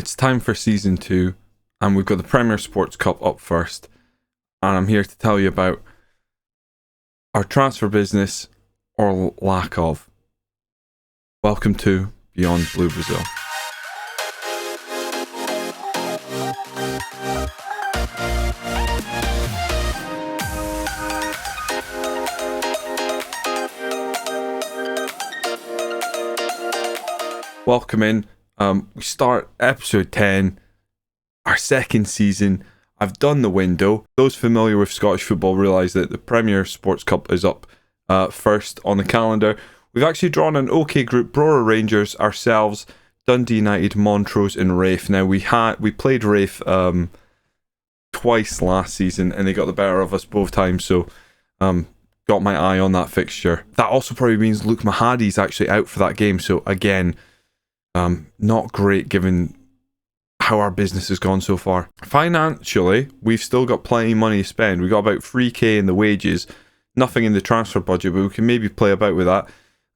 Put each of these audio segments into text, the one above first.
It's time for season 2, and we've got the Premier Sports Cup up first, and I'm here to tell you about our transfer business, or lack of. Welcome to Beyond Blue Brazil. Welcome in. We start episode 10, our second season. I've done the window. Those familiar with Scottish football realise that the Premier Sports Cup is up first on the calendar. We've actually drawn an okay group: Brora Rangers, ourselves, Dundee United, Montrose and Rafe. Now we played Rafe twice last season and they got the better of us both times, so got my eye on that fixture. That also probably means Luke Mahadi's actually out for that game, so again, not great given how our business has gone so far. Financially, we've still got plenty of money to spend. We've got about 3k in the wages, nothing in the transfer budget, but we can maybe play about with that.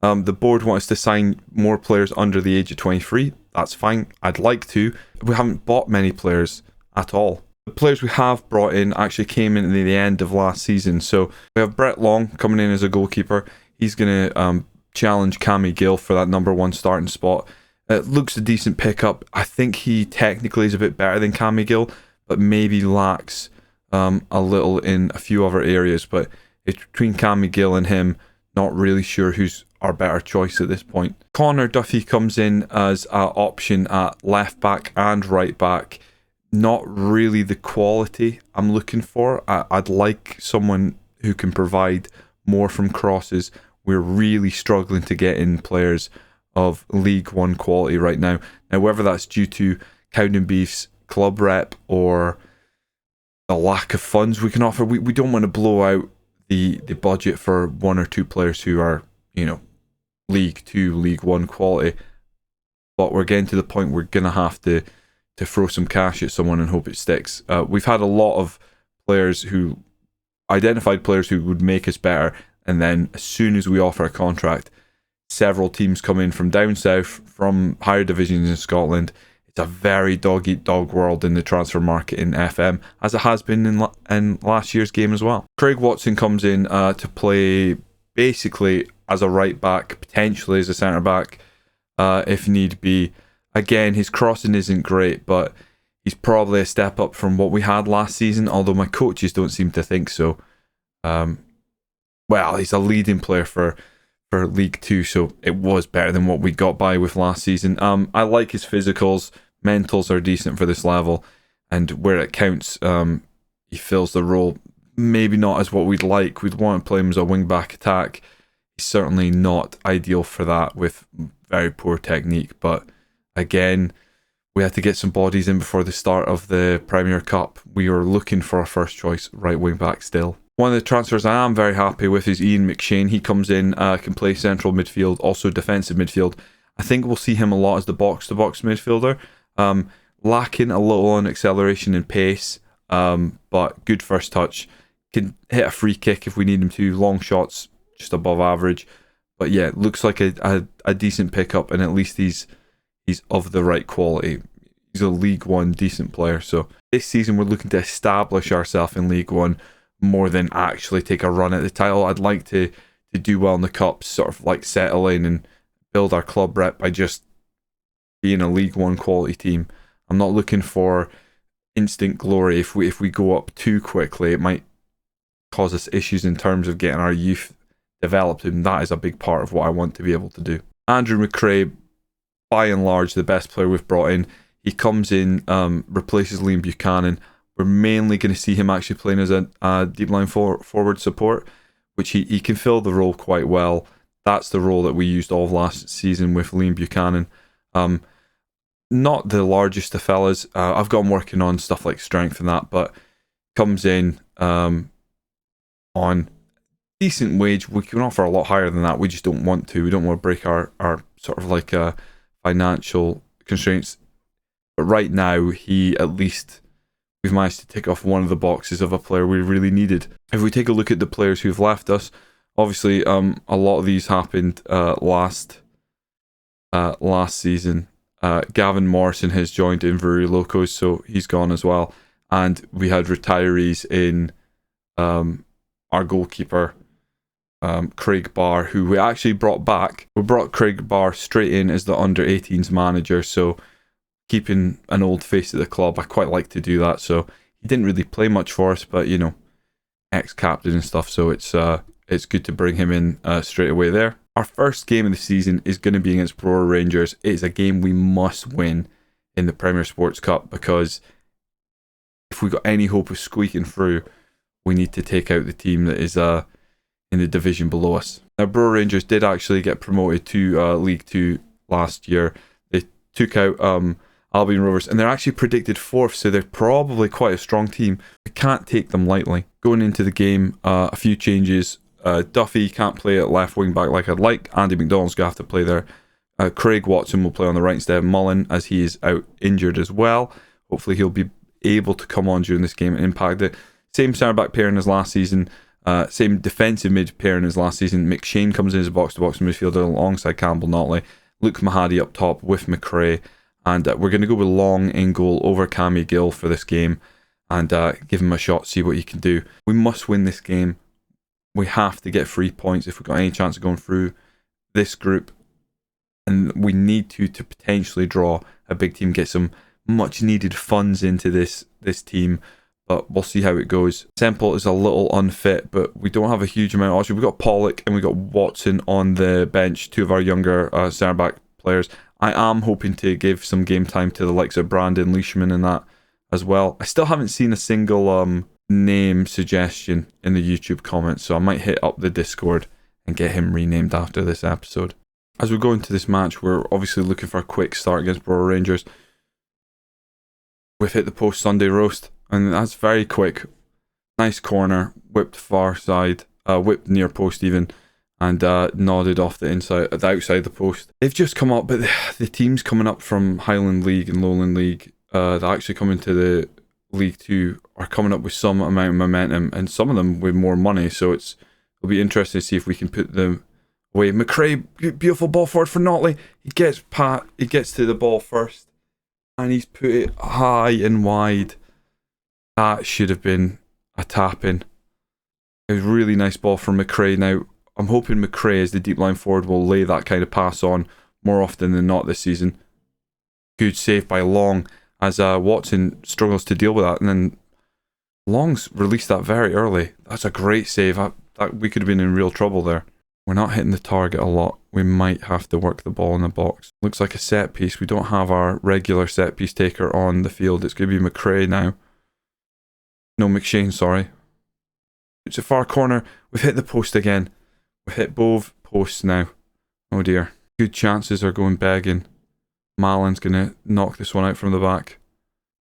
The board wants us to sign more players under the age of 23. That's fine. I'd like to. We haven't bought many players at all. The players we have brought in actually came in at the end of last season. So we have Brett Long coming in as a goalkeeper. He's going to challenge Cammy Gill for that number 1 starting spot. It looks a decent pickup. I think he technically is a bit better than Cammy Gill, but maybe lacks a little in a few other areas. But it's between Cammy Gill and him. Not really sure who's our better choice at this point. Connor Duffy comes in as an option at left back and right back. Not really the quality I'm looking for. I'd like someone who can provide more from crosses. We're really struggling to get in players of League One quality right now. Now, whether that's due to Cowdenbeath's club rep or the lack of funds we can offer, we don't want to blow out the budget for 1 or 2 players who are, League 2, League 1 quality. But we're getting to the point we're going to have to throw some cash at someone and hope it sticks. We've had a lot of identified players who would make us better, and then as soon as we offer a contract, several teams come in from down south, from higher divisions in Scotland. It's a very dog-eat-dog world in the transfer market in FM, as it has been in last year's game as well. Craig Watson comes in to play basically as a right back, potentially as a centre back, if need be. Again, his crossing isn't great, but he's probably a step up from what we had last season, although my coaches don't seem to think so. He's a leading player for League 2, so it was better than what we got by with last season. I like his physicals. Mentals are decent for this level, and where it counts, he fills the role. Maybe not as what we'd like. We'd want to play him as a wing-back attack. He's certainly not ideal for that with very poor technique, but again, we had to get some bodies in before the start of the Premier Cup. We are looking for a first choice right wing-back still. One of the transfers I am very happy with is Ian Mcshane. He comes in, can play central midfield, also defensive midfield. I think we'll see him a lot as the box-to-box midfielder. Lacking a little on acceleration and pace, but good first touch. Can hit a free kick if we need him to. Long shots, just above average. But yeah, looks like a decent pickup, and at least he's of the right quality. He's a League One decent player. So this season we're looking to establish ourselves in League One more than actually take a run at the title. I'd like to do well in the cups, sort of like settle in and build our club rep by just being a League One quality team. I'm not looking for instant glory. If we go up too quickly, it might cause us issues in terms of getting our youth developed, and that is a big part of what I want to be able to do. Andrew Mccrae, by and large, the best player we've brought in. He comes in, replaces Liam Buchanan. We're mainly going to see him actually playing as a deep line forward support, which he can fill the role quite well. That's the role that we used all of last season with Liam Buchanan. Not the largest of fellas. I've got him working on stuff like strength and that, but comes in on decent wage. We can offer a lot higher than that. We just don't want to. We don't want to break our sort of like financial constraints. But right now, we've managed to tick off one of the boxes of a player we really needed. If we take a look at the players who've left us, obviously a lot of these happened last season. Gavin Morrison has joined Inverurie Locos, so he's gone as well. And we had retirees in our goalkeeper, Craig Barr, who we actually brought back. We brought Craig Barr straight in as the under-18s manager, so keeping an old face at the club, I quite like to do that. So he didn't really play much for us, but you know, ex-captain and stuff, so it's good to bring him in straight away there. Our first game of the season is going to be against Brora Rangers. It's a game we must win in the Premier Sports Cup, because if we got any hope of squeaking through, we need to take out the team that is in the division below us. Now, Brora Rangers did actually get promoted to League 2 last year. They took out Albion Rovers, and they're actually predicted 4th, so they're probably quite a strong team. We can't take them lightly. Going into the game, a few changes. Duffy can't play at left wing back like I'd like. Andy McDonald's going to have to play there. Craig Watson will play on the right instead of Mullen, as he is out injured as well. Hopefully he'll be able to come on during this game and impact it. Same centre-back pairing as last season. Same defensive mid pairing as last season. Mcshane comes in as a box-to-box midfielder alongside Campbell Notley. Luke Mahadi up top with Mccrae. And we're going to go with Long in goal over Cammy Gill for this game. And give him a shot, see what he can do. We must win this game. We have to get 3 points if we've got any chance of going through this group. And we need to potentially draw a big team, get some much needed funds into this team. But we'll see how it goes. Semple is a little unfit, but we don't have a huge amount of options. We've got Pollock and we've got Watson on the bench, 2 of our younger centre-back players. I am hoping to give some game time to the likes of Brandon Leishman and that as well. I still haven't seen a single name suggestion in the YouTube comments, so I might hit up the Discord and get him renamed after this episode. As we go into this match, we're obviously looking for a quick start against Brora Rangers. We've hit the post Sunday roast, and that's very quick. Nice corner, whipped far side, whipped near post even, and nodded off the outside the post. They've just come up, but the teams coming up from Highland League and Lowland League that actually come into the League 2 are coming up with some amount of momentum, and some of them with more money, so it'll be interesting to see if we can put them away. Mcrae, beautiful ball forward for Notley. He gets to the ball first, and he's put it high and wide. That should have been a tap-in. It was a really nice ball from Mcrae. Now, I'm hoping Mcrae, as the deep line forward, will lay that kind of pass on more often than not this season. Good save by Long, as Watson struggles to deal with that, and then Long's released that very early. That's a great save. We could have been in real trouble there. We're not hitting the target a lot. We might have to work the ball in the box. Looks like a set piece. We don't have our regular set piece taker on the field. It's going to be Mcrae now. No, Mcshane, sorry. It's a far corner. We've hit the post again. We've hit both posts now. Oh dear. Good chances are going begging. Malin's going to knock this one out from the back.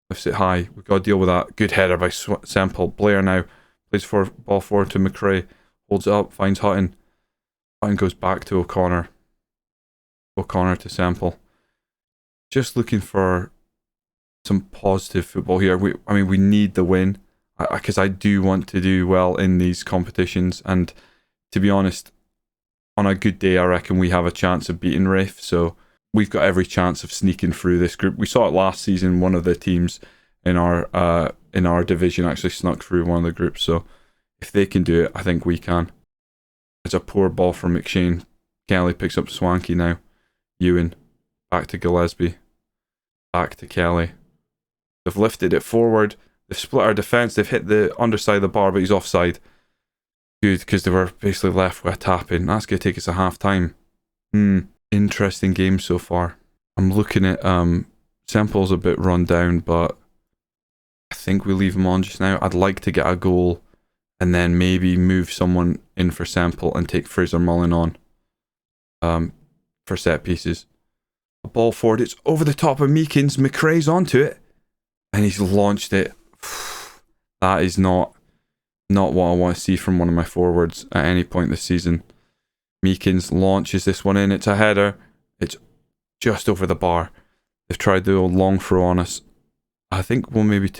Lifts it high. We've got to deal with that. Good header by Semple. Blair now plays ball forward to Mcrae. Holds it up. Finds Hutton. Hutton goes back to O'Connor. O'Connor to Semple. Just looking for some positive football here. We need the win, because I do want to do well in these competitions, and to be honest, on a good day I reckon we have a chance of beating Rafe, so we've got every chance of sneaking through this group. We saw it last season. One of the teams in our division actually snuck through one of the groups, so if they can do it, I think we can. It's a poor ball from Mcshane. Kelly picks up Swanky now. Ewan back to Gillespie, back to Kelly. They've lifted it forward. They've split our defence. They've hit the underside of the bar, but he's offside. Good, because they were basically left with a tap in. That's going to take us a half time. Interesting game so far. I'm looking at Semple's a bit run down, but I think we leave him on just now. I'd like to get a goal and then maybe move someone in for Semple and take Fraser Mullen on for set pieces. A ball forward. It's over the top of Meekins. Mccrae's onto it, and he's launched it. That is not what I want to see from one of my forwards at any point this season. Meekins launches this one in. It's a header. It's just over the bar. They've tried the old long throw on us. I think we'll maybe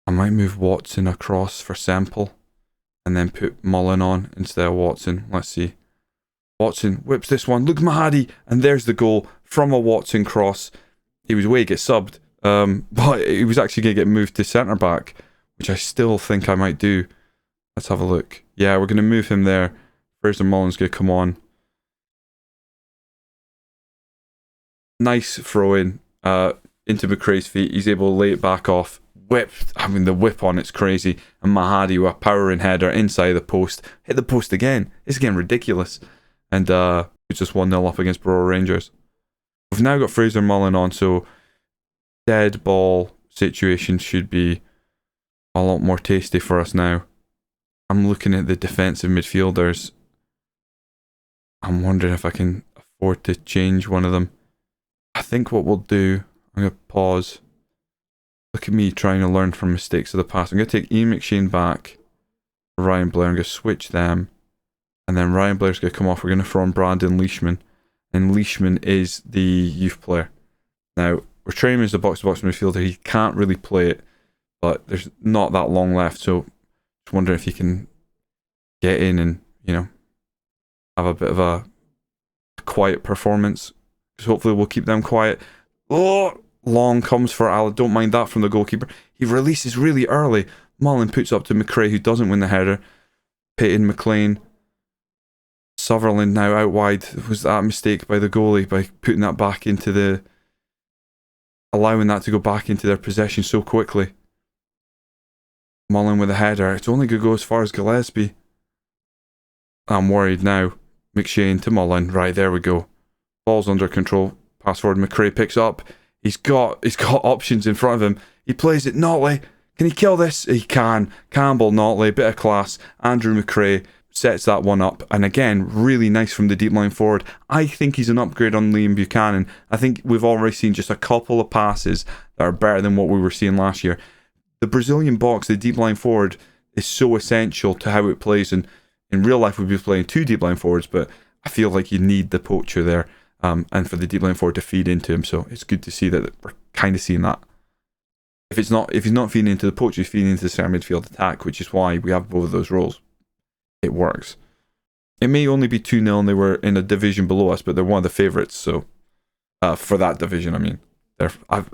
I might move Watson across for Semple and then put Mullen on instead of Watson. Let's see. Watson whips this one. Look, Mahadi. And there's the goal from a Watson cross. He was way to get subbed, but he was actually going to get moved to centre-back, which I still think I might do. Let's have a look. Yeah, we're going to move him there. Fraser Mullen's going to come on. Nice throw-in into Mccrae's feet. He's able to lay it back off. The whip on it's crazy. And Mahadi with a powering header inside the post. Hit the post again. It's getting ridiculous. And it's just 1-0 up against Borough Rangers. We've now got Fraser Mullen on, so dead ball situation should be a lot more tasty for us now. I'm looking at the defensive midfielders. I'm wondering if I can afford to change one of them. I think what we'll do, I'm going to pause. Look at me trying to learn from mistakes of the past. I'm going to take Ian Mcshane back, Ryan Blair. I'm going to switch them. And then Ryan Blair's going to come off. We're going to throw on Brandon Leishman. And Leishman is the youth player. Now, we're training him as a box-to-box midfielder. He can't really play it, but there's not that long left. So, just wondering if he can get in and, have a bit of a quiet performance. Because hopefully we'll keep them quiet. Oh, long comes for Al. Don't mind that from the goalkeeper. He releases really early. Mullen puts up to Mcrae, who doesn't win the header. Payton, McLean. Sutherland now out wide. Was that a mistake by the goalie by putting that back into the... allowing that to go back into their possession so quickly? Mullen with a header. It's only going to go as far as Gillespie. I'm worried now. Mcshane to Mullen. Right, there we go. Ball's under control. Pass forward. Mcrae picks up. He's got options in front of him. He plays it. Notley. Can he kill this? He can. Campbell, Notley. Bit of class. Andrew Mcrae sets that one up. And again, really nice from the deep line forward. I think he's an upgrade on Liam Buchanan. I think we've already seen just a couple of passes that are better than what we were seeing last year. The Brazilian box, the deep line forward, is so essential to how it plays. And in real life, we'd be playing two deep line forwards, but I feel like you need the poacher there. And for the deep line forward to feed into him, so it's good to see that we're kind of seeing that. If he's not feeding into the poacher, he's feeding into the centre midfield attack, which is why we have both of those roles. It works. It may only be 2-0 and they were in a division below us, but they're one of the favourites. So for that division, I mean,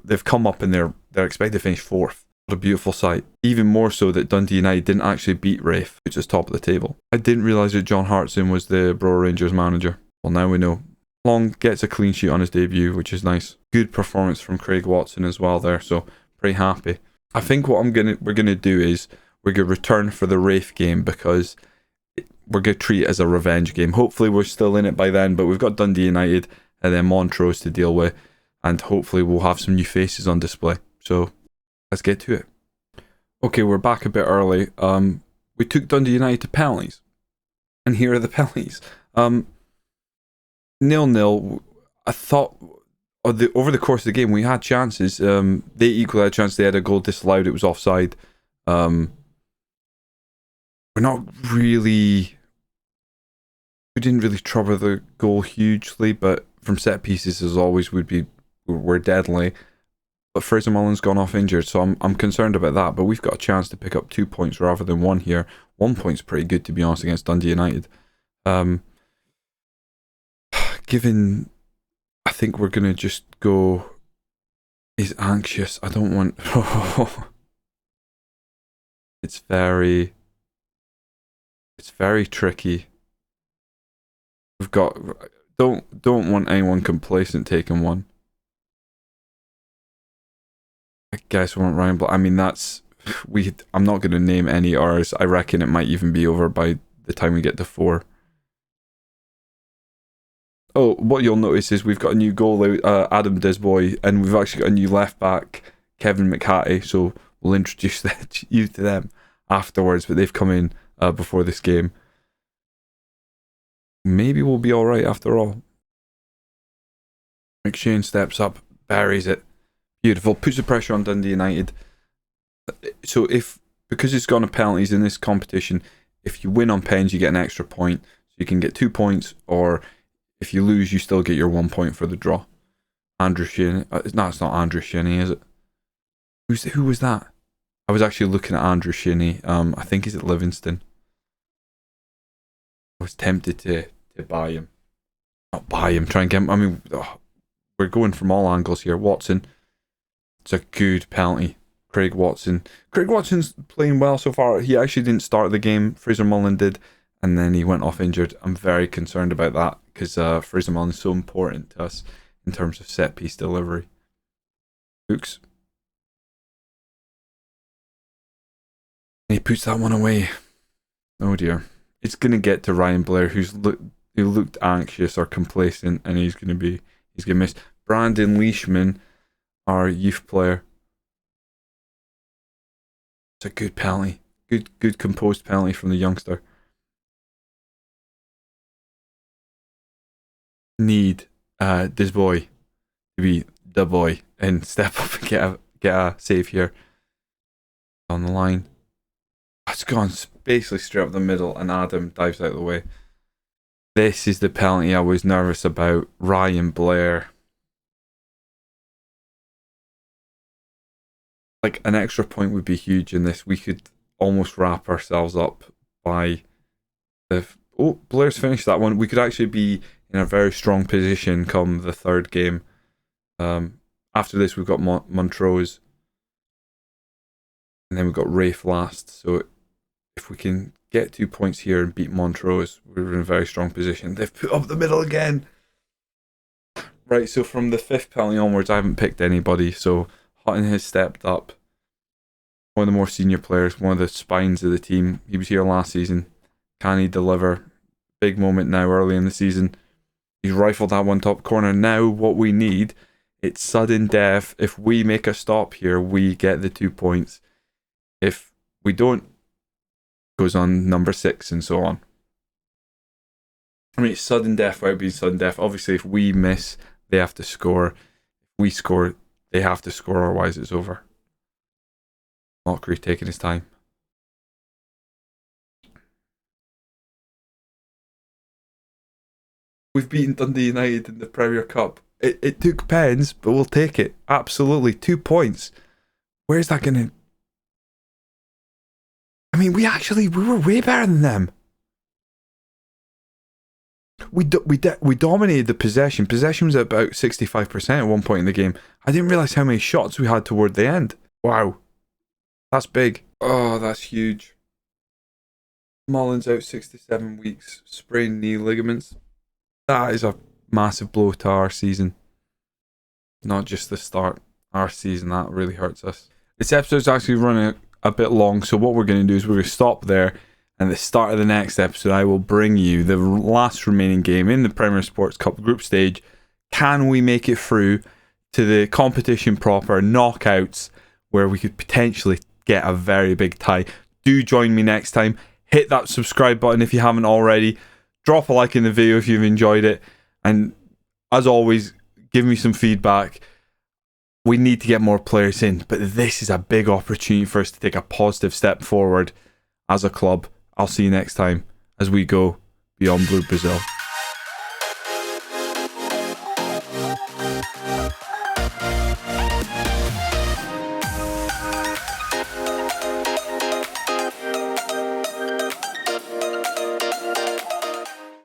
they've come up and they're expected to finish fourth. What a beautiful sight. Even more so that Dundee United didn't actually beat Rafe, which is top of the table. I didn't realise that John Hartson was the Borough Rangers manager. Well, now we know. Long gets a clean sheet on his debut, which is nice. Good performance from Craig Watson as well there, so pretty happy. I think what we're gonna do is we're gonna return for the Rafe game because we're gonna treat it as a revenge game. Hopefully we're still in it by then, but we've got Dundee United and then Montrose to deal with, and hopefully we'll have some new faces on display. So let's get to it. Okay, we're back a bit early. We took Dundee United to penalties, and here are the penalties. 0-0. I thought over the course of the game we had chances. They equally had a chance. They had a goal disallowed. It was offside. We're not really... We didn't really trouble the goal hugely, but from set pieces, as always, we're deadly. But Fraser Mullen's gone off injured, so I'm concerned about that. But we've got a chance to pick up 2 points rather than 1 here. 1 point's pretty good, to be honest, against Dundee United. Given, I think we're going to just go, he's anxious. I don't want, it's very tricky. We've got, don't want anyone complacent taking one. I guess we want Ryan Black. I mean, I'm not going to name any R's. I reckon it might even be over by the time we get to 4. Oh, what you'll notice is we've got a new goalie, Adam Disboy, and we've actually got a new left back, Kevin Mcrae. So we'll introduce you to them afterwards, but they've come in before this game. Maybe we'll be all right after all. Mcshane steps up, buries it. Beautiful. Puts the pressure on Dundee United. So because it's gone to penalties in this competition, if you win on pens, you get an extra point. So you can get 2 points, or if you lose, you still get your 1 point for the draw. Andrew Shinnie. No, it's not Andrew Shinnie, is it? Who was that? I was actually looking at Andrew Shinnie. I think he's at Livingston. I was tempted to buy him. Not buy him, try and get him. I mean, we're going from all angles here. Watson. It's a good penalty. Craig Watson. Craig Watson's playing well so far. He actually didn't start the game. Fraser Mullen did. And then he went off injured. I'm very concerned about that because Fraser Mullen is so important to us in terms of set piece delivery. Hooks. And he puts that one away. Oh dear. It's going to get to Ryan Blair, who looked anxious or complacent, and he's going to miss. Brandon Leishman, our youth player. It's a good penalty. Good composed penalty from the youngster. Need this boy to be the boy and step up and get a save here. On the line. It's gone basically straight up the middle, and Adam dives out of the way. This is the penalty I was nervous about. Ryan Blair. Like, an extra point would be huge in this. We could almost wrap ourselves up by the... Oh, Blair's finished that one. We could actually be in a very strong position come the third game. After this, we've got Montrose. And then we've got Rafe last. So if we can get 2 points here and beat Montrose, we're in a very strong position. They've put up the middle again. Right, so from the 5th penalty onwards, I haven't picked anybody. So Hutton has stepped up. One of the more senior players, one of the spines of the team. He was here last season. Can he deliver? Big moment now early in the season. He's rifled that one top corner. Now what we need, it's sudden death. If we make a stop here, we get the 2 points. If we don't, goes on number 6 and so on. I mean, it's sudden death without being sudden death. Obviously, if we miss, they have to score. If we score, they have to score, otherwise it's over. Mccrae taking his time. We've beaten Dundee United in the Premier Cup. It took pens, but we'll take it. Absolutely. 2 points. Where's that going to... I mean, we were way better than them. We dominated the possession. Possession was at about 65% at one point in the game. I didn't realise how many shots we had toward the end. Wow. That's big. Oh, that's huge. Mullins out 67 weeks. Sprained knee ligaments. That is a massive blow to our season. Not just the start. Our season, that really hurts us. This episode's actually running a bit long, so what we're going to do is we're going to stop there, and at the start of the next episode I will bring you the last remaining game in the Premier Sports Cup group stage. Can we make it through to the competition proper knockouts, where we could potentially get a very big tie? Do join me next time. Hit that subscribe button if you haven't already. Drop a like in the video if you've enjoyed it, and as always, give me some feedback. We need to get more players in, but this is a big opportunity for us to take a positive step forward as a club. I'll see you next time as we go beyond Blue Brazil.